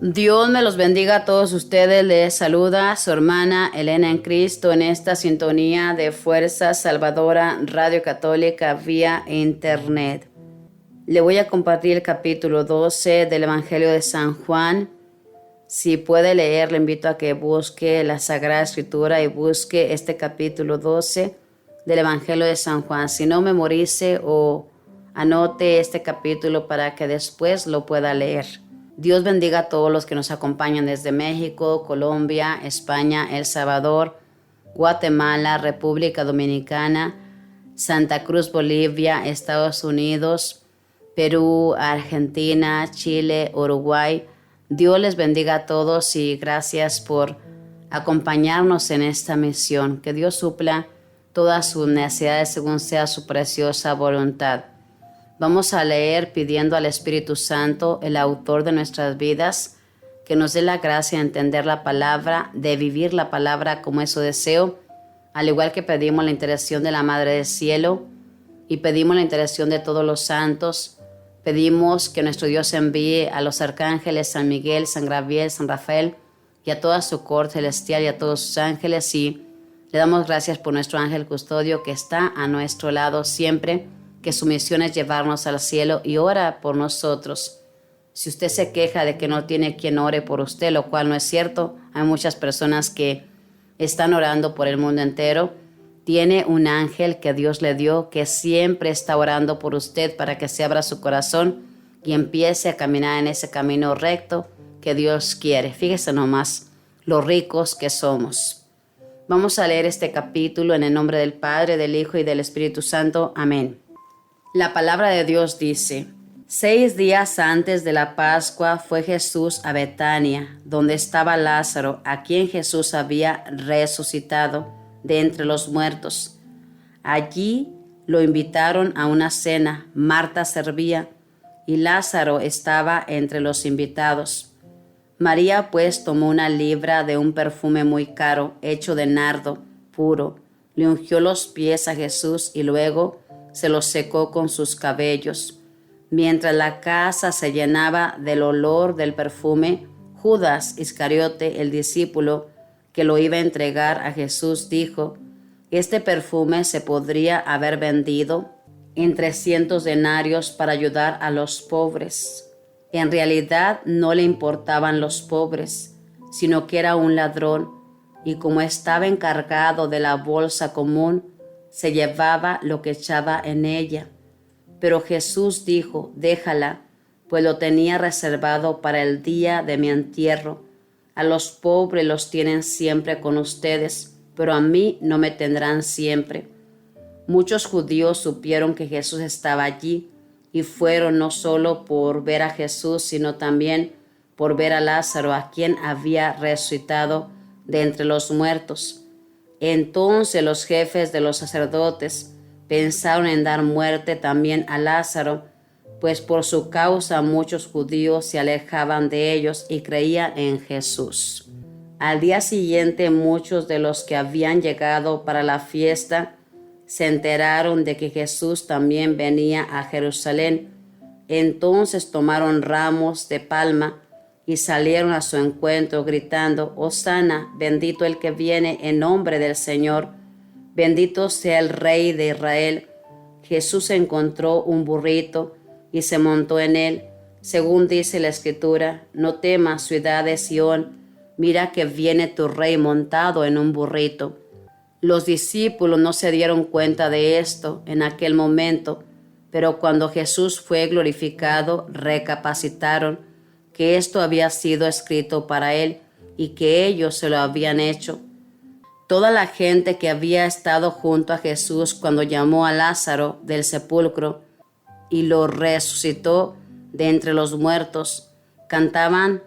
Dios me los bendiga a todos ustedes. Les saluda su hermana Elena en Cristo en esta sintonía de Fuerza Salvadora Radio Católica vía Internet. Le voy a compartir el capítulo 12 del Evangelio de San Juan. Si puede leer, le invito a que busque la Sagrada Escritura y busque este capítulo 12 del Evangelio de San Juan. Si no, memorice o anote este capítulo para que después lo pueda leer. Dios bendiga a todos los que nos acompañan desde México, Colombia, España, El Salvador, Guatemala, República Dominicana, Santa Cruz, Bolivia, Estados Unidos, Perú, Argentina, Chile, Uruguay. Dios les bendiga a todos y gracias por acompañarnos en esta misión. Que Dios supla todas sus necesidades según sea su preciosa voluntad. Vamos a leer pidiendo al Espíritu Santo, el autor de nuestras vidas, que nos dé la gracia de entender la palabra, de vivir la palabra como es su deseo, al igual que pedimos la intercesión de la Madre del Cielo y pedimos la intercesión de todos los santos. Pedimos que nuestro Dios envíe a los arcángeles San Miguel, San Gabriel, San Rafael y a toda su corte celestial y a todos sus ángeles, y le damos gracias por nuestro ángel custodio que está a nuestro lado siempre, que su misión es llevarnos al cielo y ora por nosotros. Si usted se queja de que no tiene quien ore por usted, lo cual no es cierto, hay muchas personas que están orando por el mundo entero. Tiene un ángel que Dios le dio que siempre está orando por usted para que se abra su corazón y empiece a caminar en ese camino recto que Dios quiere. Fíjese nomás lo ricos que somos. Vamos a leer este capítulo en el nombre del Padre, del Hijo y del Espíritu Santo. Amén. La palabra de Dios dice: 6 días antes de la Pascua fue Jesús a Betania, donde estaba Lázaro, a quien Jesús había resucitado de entre los muertos. Allí lo invitaron a una cena. Marta servía y Lázaro estaba entre los invitados. María pues tomó una libra de un perfume muy caro, hecho de nardo puro, le ungió los pies a Jesús y luego se los secó con sus cabellos. Mientras la casa se llenaba del olor del perfume, Judas Iscariote, el discípulo que lo iba a entregar a Jesús, dijo: este perfume se podría haber vendido en 300 denarios para ayudar a los pobres. En realidad no le importaban los pobres, sino que era un ladrón, y como estaba encargado de la bolsa común, se llevaba lo que echaba en ella. Pero Jesús dijo: déjala, pues lo tenía reservado para el día de mi entierro. A los pobres los tienen siempre con ustedes, pero a mí no me tendrán siempre. Muchos judíos supieron que Jesús estaba allí y fueron no solo por ver a Jesús, sino también por ver a Lázaro, a quien había resucitado de entre los muertos. Entonces los jefes de los sacerdotes pensaron en dar muerte también a Lázaro, pues por su causa muchos judíos se alejaban de ellos y creían en Jesús. Al día siguiente muchos de los que habían llegado para la fiesta se enteraron de que Jesús también venía a Jerusalén. Entonces tomaron ramos de palma y salieron a su encuentro gritando: Hosana, bendito el que viene en nombre del Señor, bendito sea el Rey de Israel. Jesús encontró un burrito y se montó en él, según dice la Escritura: no temas, ciudad de Sión, mira que viene tu Rey montado en un burrito. Los discípulos no se dieron cuenta de esto en aquel momento, pero cuando Jesús fue glorificado, recapacitaron que esto había sido escrito para él y que ellos se lo habían hecho. Toda la gente que había estado junto a Jesús cuando llamó a Lázaro del sepulcro y lo resucitó de entre los muertos, cantaban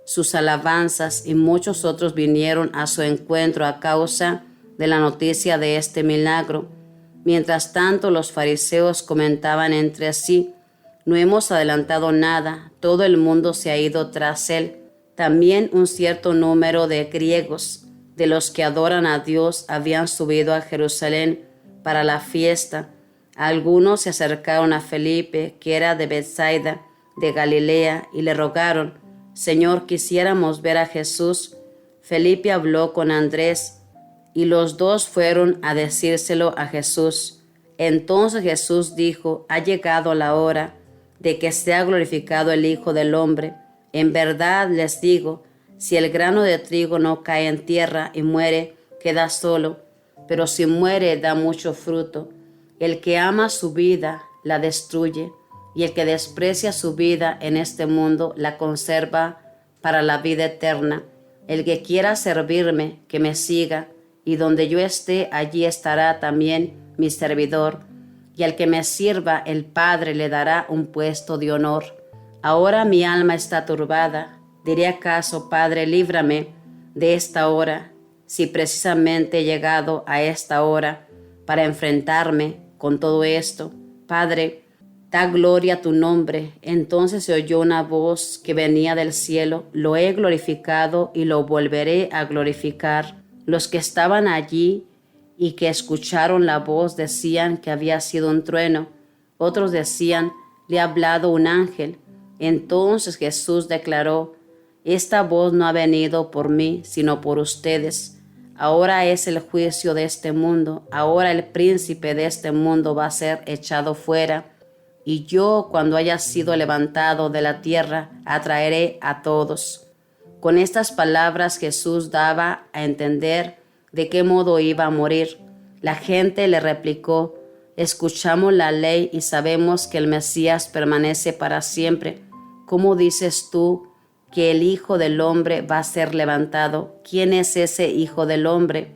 sus alabanzas, y muchos otros vinieron a su encuentro a causa de la noticia de este milagro. Mientras tanto, los fariseos comentaban entre sí: no hemos adelantado nada, todo el mundo se ha ido tras él. También un cierto número de griegos, de los que adoran a Dios, habían subido a Jerusalén para la fiesta. Algunos se acercaron a Felipe, que era de Betsaida, de Galilea, y le rogaron: Señor, quisiéramos ver a Jesús. Felipe habló con Andrés y los dos fueron a decírselo a Jesús. Entonces Jesús dijo: ha llegado la hora de que sea glorificado el Hijo del Hombre. En verdad les digo, si el grano de trigo no cae en tierra y muere, queda solo, pero si muere da mucho fruto. El que ama su vida la destruye, y el que desprecia su vida en este mundo la conserva para la vida eterna. El que quiera servirme, que me siga, y donde yo esté, allí estará también mi servidor. Y al que me sirva, el Padre le dará un puesto de honor. Ahora mi alma está turbada. ¿Diré acaso, Padre, líbrame de esta hora? Si precisamente he llegado a esta hora para enfrentarme con todo esto. Padre, da gloria a tu nombre. Entonces se oyó una voz que venía del cielo: lo he glorificado y lo volveré a glorificar. Los que estaban allí y que escucharon la voz decían que había sido un trueno. Otros decían: le ha hablado un ángel. Entonces Jesús declaró: esta voz no ha venido por mí, sino por ustedes. Ahora es el juicio de este mundo. Ahora el príncipe de este mundo va a ser echado fuera. Y yo, cuando haya sido levantado de la tierra, atraeré a todos. Con estas palabras Jesús daba a entender de qué modo iba a morir. La gente le replicó: escuchamos la ley y sabemos que el Mesías permanece para siempre. ¿Cómo dices tú que el Hijo del Hombre va a ser levantado? ¿Quién es ese Hijo del Hombre?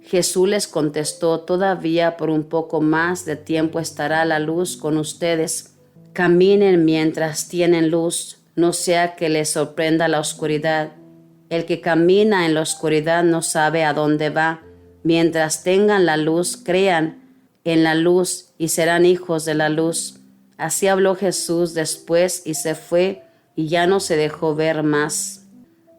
Jesús les contestó: todavía por un poco más de tiempo estará la luz con ustedes. Caminen mientras tienen luz, no sea que les sorprenda la oscuridad. El que camina en la oscuridad no sabe a dónde va. Mientras tengan la luz, crean en la luz y serán hijos de la luz. Así habló Jesús después y se fue y ya no se dejó ver más.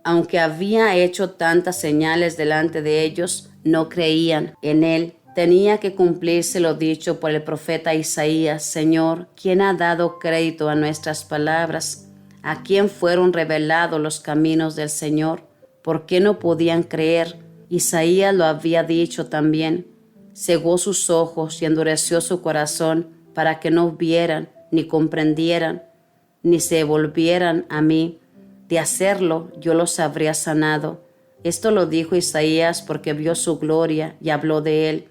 Aunque había hecho tantas señales delante de ellos, no creían en él. Tenía que cumplirse lo dicho por el profeta Isaías: Señor, ¿quién ha dado crédito a nuestras palabras? ¿A quién fueron revelados los caminos del Señor? ¿Por qué no podían creer? Isaías lo había dicho también: cegó sus ojos y endureció su corazón para que no vieran, ni comprendieran, ni se volvieran a mí. De hacerlo, yo los habría sanado. Esto lo dijo Isaías porque vio su gloria y habló de él.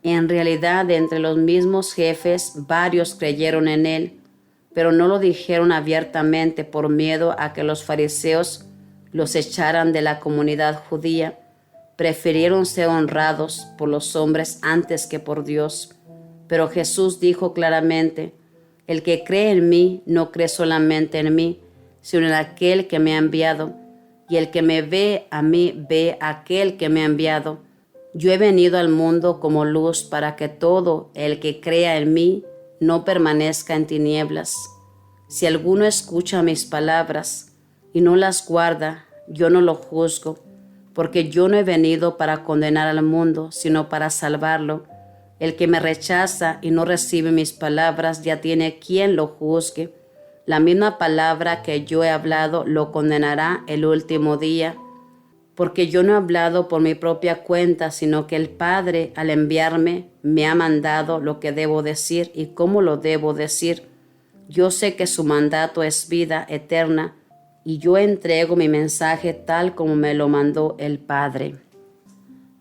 En realidad, de entre los mismos jefes, varios creyeron en él, pero no lo dijeron abiertamente por miedo a que los fariseos los echaran de la comunidad judía. Prefirieron ser honrados por los hombres antes que por Dios. Pero Jesús dijo claramente: el que cree en mí no cree solamente en mí, sino en aquel que me ha enviado. Y el que me ve a mí ve a aquel que me ha enviado. Yo he venido al mundo como luz para que todo el que crea en mí no permanezca en tinieblas. Si alguno escucha mis palabras y no las guarda, yo no lo juzgo, porque yo no he venido para condenar al mundo, sino para salvarlo. El que me rechaza y no recibe mis palabras ya tiene quien lo juzgue. La misma palabra que yo he hablado lo condenará el último día, porque yo no he hablado por mi propia cuenta, sino que el Padre, al enviarme, me ha mandado lo que debo decir y cómo lo debo decir. Yo sé que su mandato es vida eterna, y yo entrego mi mensaje tal como me lo mandó el Padre.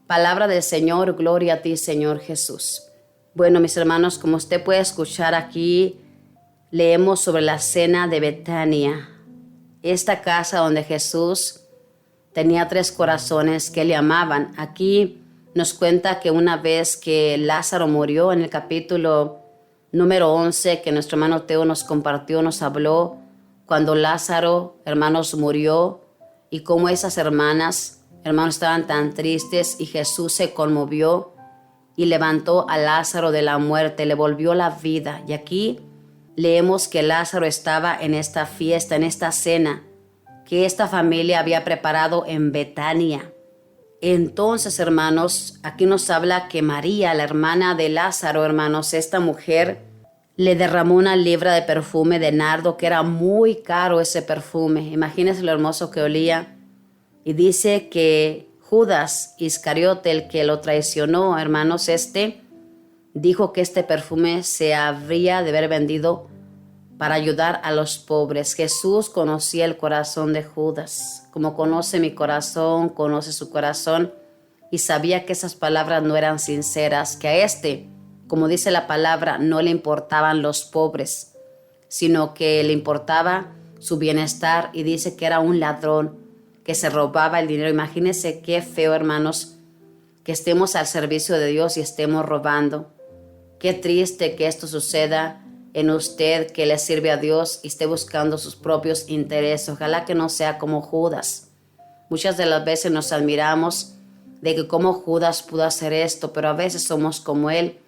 Palabra del Señor, gloria a ti, Señor Jesús. Bueno, mis hermanos, como usted puede escuchar aquí, leemos sobre la cena de Betania, esta casa donde Jesús tenía 3 corazones que le amaban. Aquí nos cuenta que una vez que Lázaro murió, en el capítulo número 11, que nuestro hermano Teo nos compartió, nos habló cuando Lázaro, hermanos, murió y cómo esas hermanas, hermanos, estaban tan tristes y Jesús se conmovió y levantó a Lázaro de la muerte, le volvió la vida. Y aquí leemos que Lázaro estaba en esta fiesta, en esta cena que esta familia había preparado en Betania. Entonces, hermanos, aquí nos habla que María, la hermana de Lázaro, hermanos, esta mujer le derramó una libra de perfume de nardo, que era muy caro ese perfume. Imagínense lo hermoso que olía. Y dice que Judas Iscariote, el que lo traicionó, hermanos, dijo que este perfume se habría de haber vendido para ayudar a los pobres. Jesús conocía el corazón de Judas. Como conoce mi corazón, conoce su corazón, y sabía que esas palabras no eran sinceras, que a como dice la palabra, no le importaban los pobres, sino que le importaba su bienestar, y dice que era un ladrón que se robaba el dinero. Imagínense qué feo, hermanos, que estemos al servicio de Dios y estemos robando. Qué triste que esto suceda en usted, que le sirve a Dios y esté buscando sus propios intereses. Ojalá que no sea como Judas. Muchas de las veces nos admiramos de que cómo Judas pudo hacer esto, pero a veces somos como él,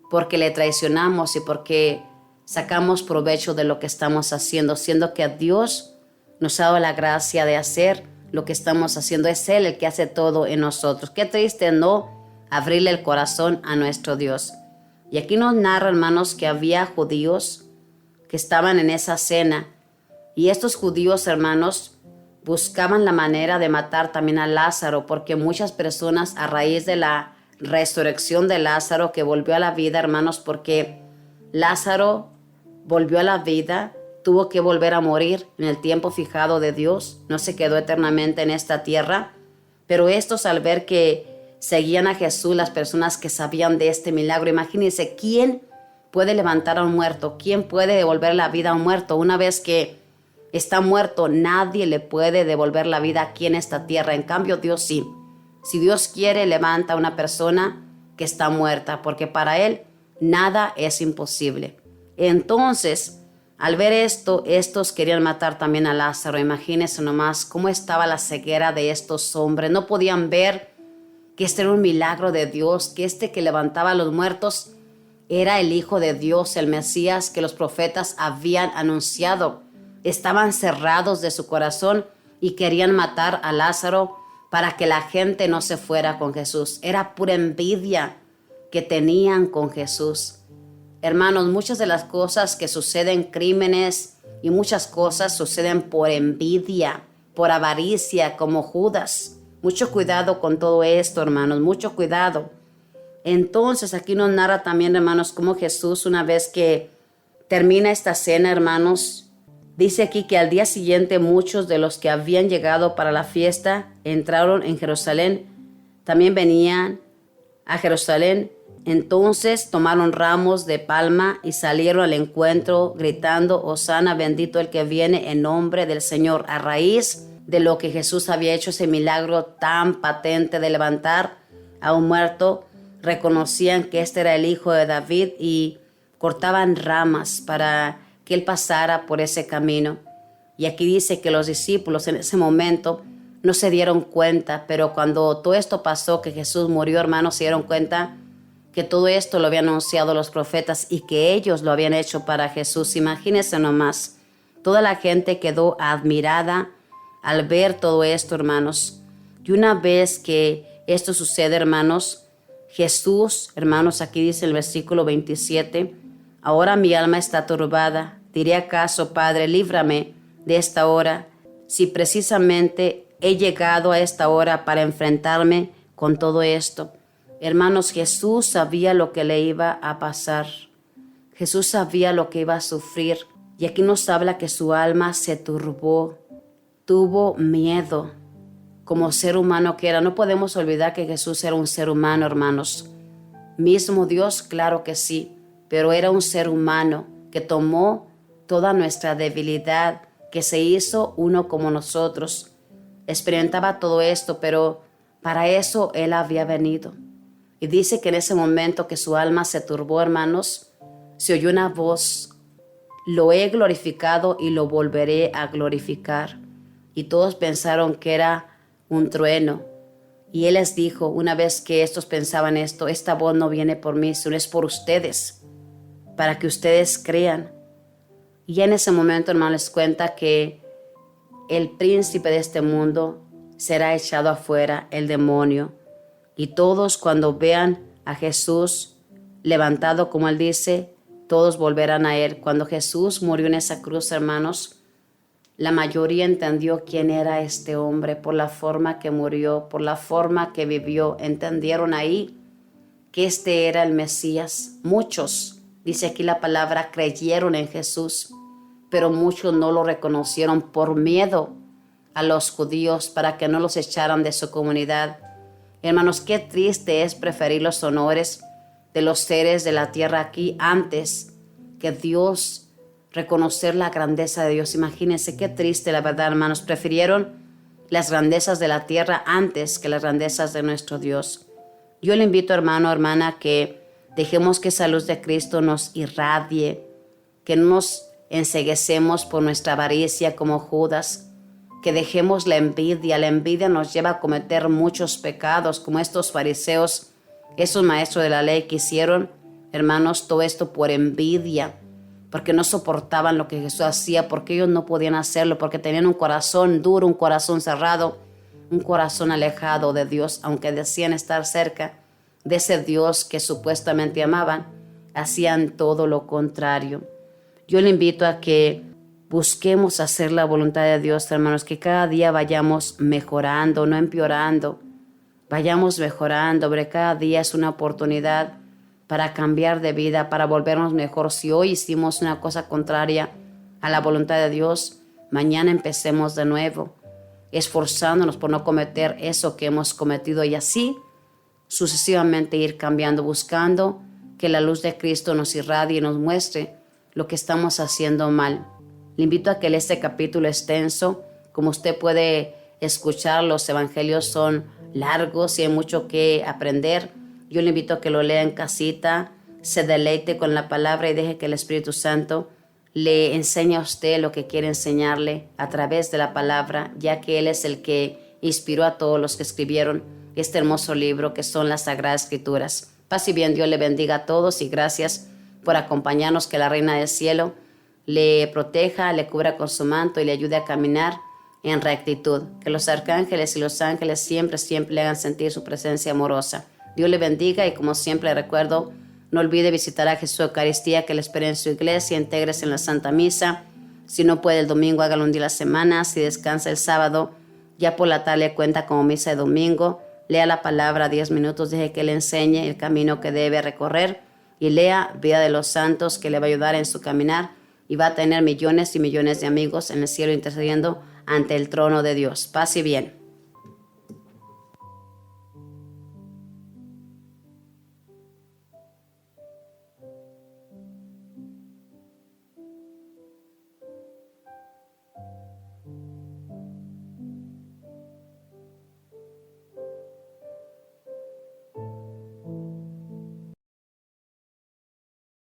porque le traicionamos y porque sacamos provecho de lo que estamos haciendo, siendo que a Dios nos ha dado la gracia de hacer lo que estamos haciendo. Es Él el que hace todo en nosotros. Qué triste no abrirle el corazón a nuestro Dios. Y aquí nos narra, hermanos, que había judíos que estaban en esa cena, y estos judíos, hermanos, buscaban la manera de matar también a Lázaro, porque muchas personas, a raíz de la resurrección de Lázaro, que volvió a la vida, hermanos, porque Lázaro volvió a la vida, tuvo que volver a morir en el tiempo fijado de Dios, no se quedó eternamente en esta tierra, pero estos, al ver que seguían a Jesús, las personas que sabían de este milagro, imagínense, ¿quién puede levantar a un muerto? ¿Quién puede devolver la vida a un muerto? Una vez que está muerto, nadie le puede devolver la vida aquí en esta tierra. En cambio, Dios sí. Si Dios quiere, levanta a una persona que está muerta, porque para Él nada es imposible. Entonces, al ver esto, estos querían matar también a Lázaro. Imagínense nomás cómo estaba la ceguera de estos hombres. No podían ver que este era un milagro de Dios, que que levantaba a los muertos era el Hijo de Dios, el Mesías que los profetas habían anunciado. Estaban cerrados de su corazón y querían matar a Lázaro para que la gente no se fuera con Jesús. Era pura envidia que tenían con Jesús. Hermanos, muchas de las cosas que suceden, crímenes y muchas cosas suceden por envidia, por avaricia, como Judas. Mucho cuidado con todo esto, hermanos, mucho cuidado. Entonces aquí nos narra también, hermanos, cómo Jesús, una vez que termina esta cena, hermanos, dice aquí que al día siguiente muchos de los que habían llegado para la fiesta entraron en Jerusalén. También venían a Jerusalén. Entonces tomaron ramos de palma y salieron al encuentro gritando: Hosana, bendito el que viene en nombre del Señor. A raíz de lo que Jesús había hecho, ese milagro tan patente de levantar a un muerto, reconocían que este era el Hijo de David y cortaban ramas para que Él pasara por ese camino. Y aquí dice que los discípulos en ese momento no se dieron cuenta, pero cuando todo esto pasó, que Jesús murió, hermanos, se dieron cuenta que todo esto lo habían anunciado los profetas y que ellos lo habían hecho para Jesús. Imagínense nomás, toda la gente quedó admirada al ver todo esto, hermanos. Y una vez que esto sucede, hermanos, Jesús, hermanos, aquí dice el versículo 27, ahora mi alma está turbada. Diré acaso, Padre, líbrame de esta hora, si precisamente he llegado a esta hora para enfrentarme con todo esto. Hermanos, Jesús sabía lo que le iba a pasar. Jesús sabía lo que iba a sufrir. Y aquí nos habla que su alma se turbó, tuvo miedo. Como ser humano que era, no podemos olvidar que Jesús era un ser humano, hermanos. Mismo Dios, claro que sí, pero era un ser humano que tomó toda nuestra debilidad, que se hizo uno como nosotros. Experimentaba todo esto, pero para eso Él había venido. Y dice que en ese momento que su alma se turbó, hermanos, se oyó una voz: lo he glorificado y lo volveré a glorificar. Y todos pensaron que era un trueno. Y Él les dijo, una vez que estos pensaban esto: esta voz no viene por mí, sino es por ustedes, para que ustedes crean. Y en ese momento, hermano, les cuenta que el príncipe de este mundo será echado afuera, el demonio. Y todos, cuando vean a Jesús levantado, como Él dice, todos volverán a Él. Cuando Jesús murió en esa cruz, hermanos, la mayoría entendió quién era este hombre por la forma que murió, por la forma que vivió. Entendieron ahí que este era el Mesías. Muchos, dice aquí la palabra, creyeron en Jesús, pero muchos no lo reconocieron por miedo a los judíos para que no los echaran de su comunidad. Hermanos, qué triste es preferir los honores de los seres de la tierra aquí antes que Dios, reconocer la grandeza de Dios. Imagínense qué triste, la verdad, hermanos. Prefirieron las grandezas de la tierra antes que las grandezas de nuestro Dios. Yo le invito, hermano, hermana, que dejemos que esa luz de Cristo nos irradie, que no nos enceguecemos por nuestra avaricia como Judas, que dejemos la envidia. La envidia nos lleva a cometer muchos pecados, como estos fariseos, esos maestros de la ley que hicieron, hermanos, todo esto por envidia, porque no soportaban lo que Jesús hacía, porque ellos no podían hacerlo, porque tenían un corazón duro, un corazón cerrado, un corazón alejado de Dios, aunque decían estar cerca de ese Dios que supuestamente amaban, hacían todo lo contrario. Yo le invito a que busquemos hacer la voluntad de Dios, hermanos, que cada día vayamos mejorando, no empeorando, vayamos mejorando, porque cada día es una oportunidad para cambiar de vida, para volvernos mejor. Si hoy hicimos una cosa contraria a la voluntad de Dios, mañana empecemos de nuevo, esforzándonos por no cometer eso que hemos cometido y así sucesivamente ir cambiando, buscando que la luz de Cristo nos irradie y nos muestre lo que estamos haciendo mal. Le invito a que lea este capítulo extenso. Como usted puede escuchar, los evangelios son largos y hay mucho que aprender. Yo le invito a que lo lea en casita, se deleite con la palabra y deje que el Espíritu Santo le enseñe a usted lo que quiere enseñarle a través de la palabra, ya que Él es el que inspiró a todos los que escribieron este hermoso libro que son las Sagradas Escrituras. Paz y bien, Dios le bendiga a todos y gracias por acompañarnos. Que la Reina del Cielo le proteja, le cubra con su manto y le ayude a caminar en rectitud. Que los arcángeles y los ángeles siempre le hagan sentir su presencia amorosa. Dios le bendiga y como siempre le recuerdo, no olvide visitar a Jesús Eucaristía, que le espere en su iglesia, intégrese en la Santa Misa. Si no puede el domingo, hágalo un día a la semana. Si descansa el sábado, ya por la tarde cuenta como misa de domingo. Lea la palabra 10 minutos, deje que le enseñe el camino que debe recorrer y lea Vida de los Santos, que le va a ayudar en su caminar y va a tener millones y millones de amigos en el cielo intercediendo ante el trono de Dios. Paz y bien.